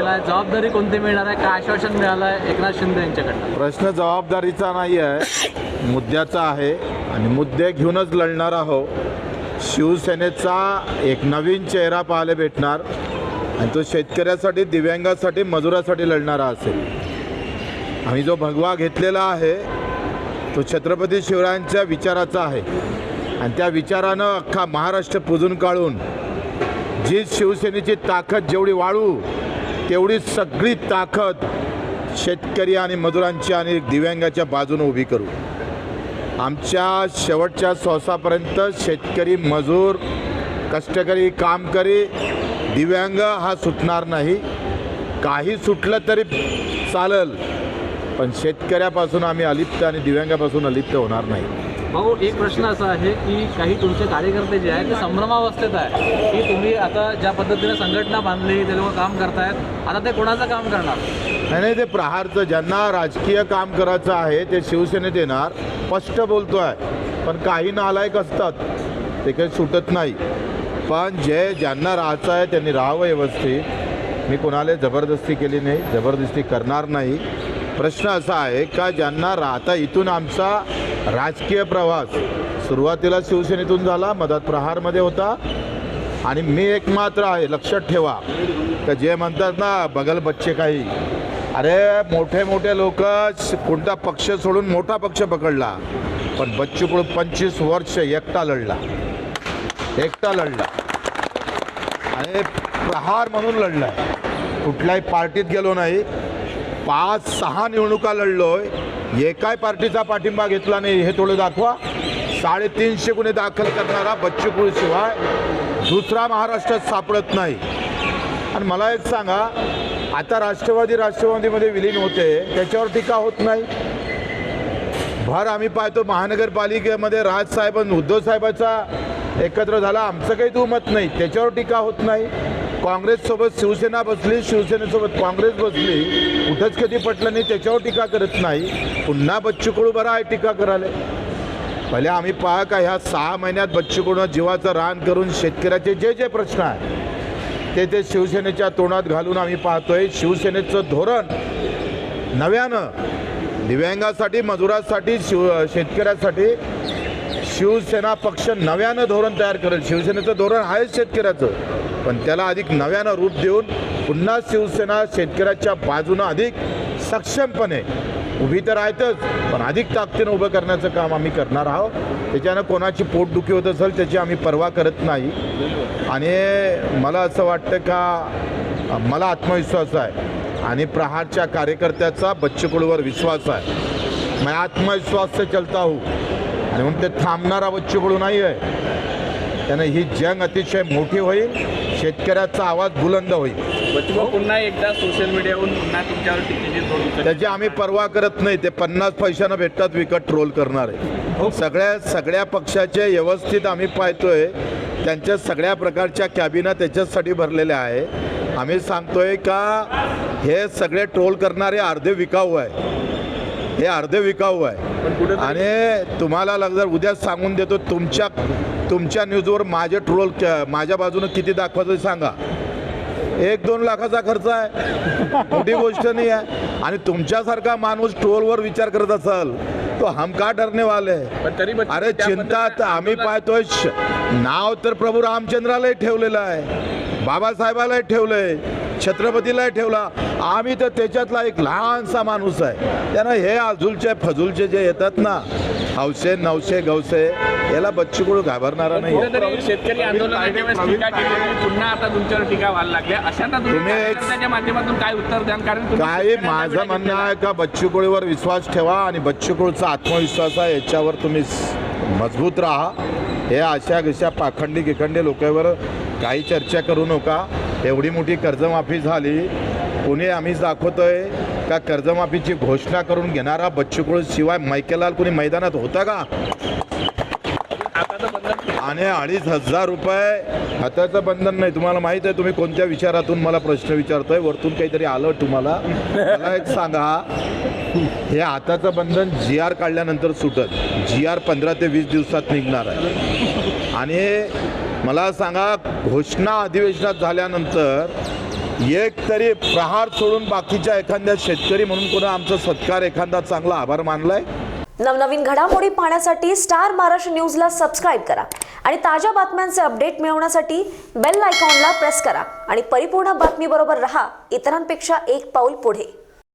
केला आहे, जबाबदारी कोणती मिळणार आहे, काय आश्वासन मिळालं आहे एकनाथ शिंदे यांच्याकडनं? प्रश्न जबाबदारीचा नाही आहे, मुद्द्याचा आहे आणि मुद्दे घेऊनच लढणार आहोत. शिवसेनेचा एक नवीन चेहरा पाहायला भेटणार आणि तो शेतकऱ्यासाठी, दिव्यांगासाठी, मजुरासाठी लढणारा असेल. आम्ही जो भगवा घेतलेला आहे तो छत्रपती शिवरायांच्या विचाराचा आहे आणि त्या विचारानं अख्खा महाराष्ट्र पुजून काढून जी शिवसेनेची ताकद जेवढी वाढू तेवढी सगळी ताकद शेतकरी आणि मजुरांची आणि दिव्यांगाच्या बाजूने उभी करू. आमच्या शेवटच्या श्वासापर्यंत शेतकरी, मजूर, कष्टकरी, कामकरी, दिव्यांग हा सुटणार नाही. काही सुटलं तरी चालेल, पण शेतकऱ्यापासून आम्ही अलिप्त आणि दिव्यांगापासून अलिप्त होणार नाही. भाऊ, एक प्रश्न असा आहे की काही तुमचे कार्यकर्ते जे आहेत ते संभ्रमावस्थेत आहे की तुम्ही आता ज्या पद्धतीने संघटना बांधली, ते लोक काम करतायत, आता ते कोणाचं काम करणार? नाही, ते प्रहारचं ज्यांना राजकीय काम करायचं आहे ते शिवसेनेत येणार, स्पष्ट बोलतो आहे. पण काही नालायक असतात, ते काही सुटत नाही. पण ज्यांना राहायचं आहे त्यांनी राहावं व्यवस्थित. मी कोणाला जबरदस्ती केली नाही, जबरदस्ती करणार नाही. प्रश्न असा आहे का ज्यांना राहता, इथून आमचा राजकीय प्रवास सुरुवातीला शिवसेनेतून झाला, मधात प्रहारमध्ये होता आणि मी एकमात्र आहे. लक्षात ठेवा का जे म्हणतात ना बगल बच्चे काही, अरे मोठे मोठे लोक कोणता पक्ष सोडून मोठा पक्ष पकडला, पण बच्चू कडू 25 वर्ष एकटा लढला आणि प्रहार म्हणून लढला. कुठल्याही पार्टीत गेलो नाही. 5-6 निवडणुका लढलोय, एकाही पार्टीचा पाठिंबा घेतला नाही. हे थोडं दाखवा. 350 गुन्हे दाखल करणारा बच्चू कडू शिवाय दुसरा महाराष्ट्रात सापडत नाही. आणि मला एक सांगा, आता राष्ट्रवादीमध्ये विलीन होते, त्याच्यावर टीका होत नाही. भर आम्ही पाहतो महानगरपालिकेमध्ये राजसाहेब आणि उद्धवसाहेबाचा एकत्र झाला, आमचं काही दुमत नाही, त्याच्यावर टीका होत नाही. काँग्रेससोबत शिवसेना बसली, शिवसेनेसोबत काँग्रेस बसली, कुठंच कधी पटलं नाही, त्याच्यावर टीका करत नाही. पुन्हा बच्चू कडू बरा आहे टीका करायला. पहिले आम्ही पहा का ह्या 6 महिन्यात बच्चू कडून जीवाचं रान करून शेतकऱ्याचे जे प्रश्न आहेत ते शिवसेनेच्या तोंडात घालून आम्ही पाहतोय. शिवसेनेचं धोरण नव्यानं दिव्यांगासाठी, मजुरासाठी, शेतकऱ्यासाठी शिवसेना पक्ष नव्यानं धोरण तयार करेल. शिवसेनेचं धोरण आहेच शेतकऱ्याचं, पण त्याला अधिक नव्यानं रूप देऊन पुन्हा शिवसेना शेतकऱ्याच्या बाजूनं अधिक सक्षमपणे उभी तर आहेतच, पण अधिक ताकदीनं उभं करण्याचं काम आम्ही करणार आहोत. त्याच्यानं कोणाची पोटदुखी होत असेल त्याची आम्ही पर्वा करत नाही. आणि मला असं वाटतं का मला आत्मविश्वास आहे आणि प्रहारच्या कार्यकर्त्याचा बच्चू कडूवर विश्वास आहे. मैं आत्मविश्वास से चलता हूँ आणि म्हणून ते थांबणारा बच्चू कडू नाही आहे. त्यानं ही जंग अतिशय मोठी होईल, शेतकऱ्याचा आवाज बुलंद होईल. पुन्हा एकदा सोशल मीडियावरून पुन्हा तुमच्यावर टीकेची त्याची आम्ही पर्वा करत नाही. ते 50 पैशानं भेटतात विकत ट्रोल करणारे. सगळ्या पक्षाचे व्यवस्थित आम्ही पाहतोय, त्यांच्या सगळ्या प्रकारच्या कॅबिना त्याच्यासाठी भरलेल्या आहे. आम्ही सांगतोय का हे सगळे ट्रोल करणारे अर्धे विकाऊ आहे, हे अर्धे विकाऊ आहे. आणि तुम्हाला जर उद्या सांगून देतो, तुमच्या न्यूजवर माझे ट्रोल माझ्या बाजूनं किती दाखवायचं सांगा. 1-2 लाखाचा खर्च आहे, मोठी गोष्ट नाही आहे. आणि तुमच्यासारखा माणूस ट्रोलवर विचार करत असाल तो हम का डरने वाले. अरे चिंता तर आम्ही पाहतोय. नाव तर प्रभू रामचंद्रालाही ठेवलेलं आहे, बाबासाहेबालाही ठेवलंय, छत्रपतीलाही ठेवला. आम्ही तर त्याच्यातला एक लहानसा माणूस आहे. त्यानं हे आजूलचे फजूलचे जे येतात ना, हौसे नवसे गवसे, याला बच्चू कडू घाबरणारा नाही. शेतकरी आंदोलनाच्या वेळेस टीका केली, पुन्हा आता तुमच्यावर टीका व्हायला लागल्या. अशांना तुम्ही त्याच्या माध्यमातून काय उत्तर द्याल? कारण काय माझं म्हणणं आहे का बच्चू कडूवर विश्वास ठेवा आणि बच्चू कडूचा आत्मविश्वास आहे याच्यावर तुम्ही मजबूत राहा. हे अशा पाखंडी लोकांवर काही चर्चा करू नका. एवढी मोठी कर्जमाफी झाली, कोणी आम्ही दाखवतोय का कर्जमाफीची घोषणा करून घेणारा बच्चू कडू शिवाय मैकेलाल कोणी मैदानात होता का? आणि 2,500 रुपये हाताचं बंधन नाही. तुम्हाला माहित आहे तुम्ही कोणत्या विचारातून मला प्रश्न विचारतोय, वरतून काहीतरी आलं तुम्हाला. मला एक सांगा, हे हाताचं बंधन GR काढल्यानंतर सुटत. GR 15 ते 20 दिवसात निघणार आहे. आणि मला सांगा, घोषणा अधिवेशनात झाल्यानंतर एक तरी प्रहार सोडून बाकीच्या एखाद्या शेतकरी म्हणून कोणा आमचा सत्कार एखादा चांगला आभार मानलाय? नवनवीन घडामोडी पाहण्यासाठी स्टार महाराष्ट्र न्यूजला सबस्क्राईब करा आणि ताज्या बातम्यांचे अपडेट मिळवण्यासाठी बेल आयकॉनला प्रेस करा आणि परिपूर्ण बातमीबरोबर रहा, इतरांपेक्षा एक पाऊल पुढे.